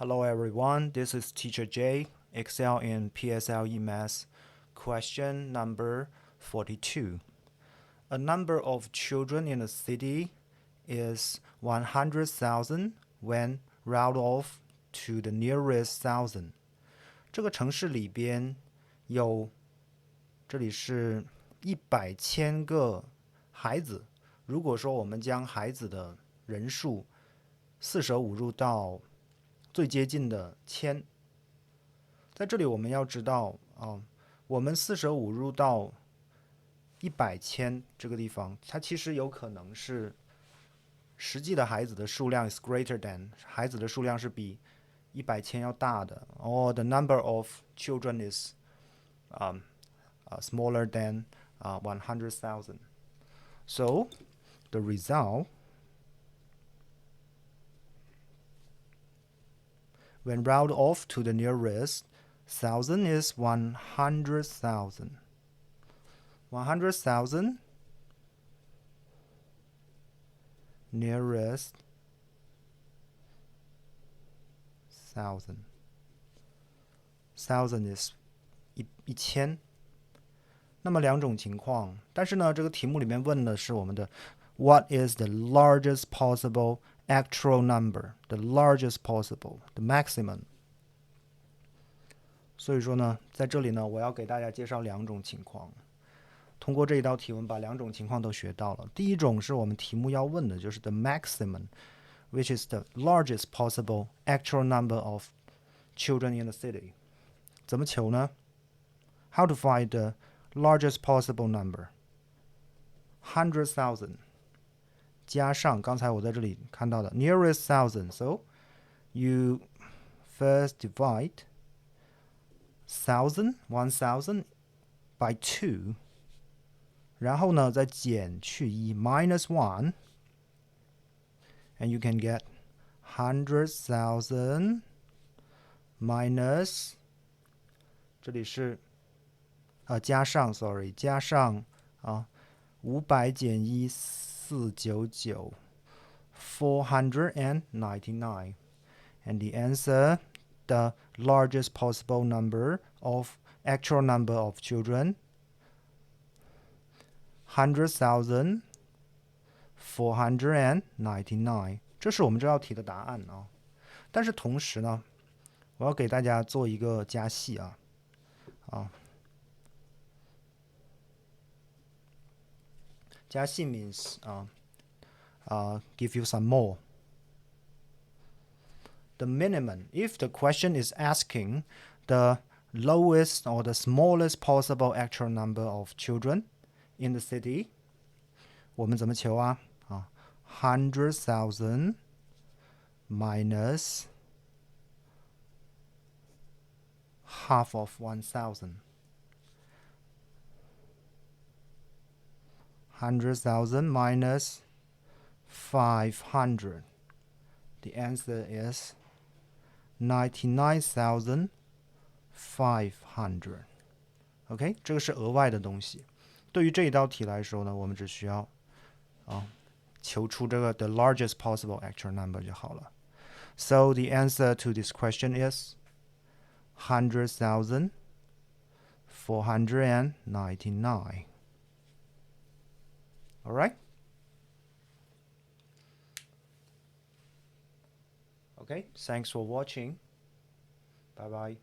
Hello everyone, this is Teacher J, Excel in PSLE Math. Question number 42. A number of children in a city is 100,000 when round off to the nearest thousand. 这个城市里边有，这里是100,000个孩子。如果说我们将孩子的人数四舍五入到最接近的千，在这里我们要知道我们四舍五入到100,000这个地方，它其实有可能是实际的孩子的数量 is greater than 孩子的数量是比100,000要大的，or the number of children is smaller than 100,000. So the result, when round off to the nearest thousand, is 100,000. 100,000 nearest thousand. Thousand is 1000。那么两种情况，但是呢，这个题目里面问的是我们的 What is the largest possible actual number? The largest possible, the maximum. 所以说呢，在这里呢，我要给大家介绍两种情况。通过这一道题，我们把两种情况都学到了。第一种是我们题目要问的，就是 the maximum, which is the largest possible actual number of children in the city. 怎么求呢？ How to find the largest possible number? 100,000 加上刚才我在这里看到的 nearest thousand. So you first divide 1,000 by 2. 然后呢，再减去1 minus 1, and you can get 100,000 minus 这里是加上500减1 499 499, and the answer, the largest possible number of actual number of children, 100,499. 这是我们这道题的答案啊。但是同时呢，我要给大家做一个加戏加戏 means give you some more. The minimum, if the question is asking the lowest or the smallest possible actual number of children in the city, 我们怎么求啊？100,000 minus half of 1,000. 100,000 minus 500. The answer is 99,500. OK， 这个是额外的东西。对于这一道题来说呢，我们只需要求出这个 the largest possible actual number 就好了。So the answer to this question is 100,499. All right? Okay, thanks for watching. Bye-bye.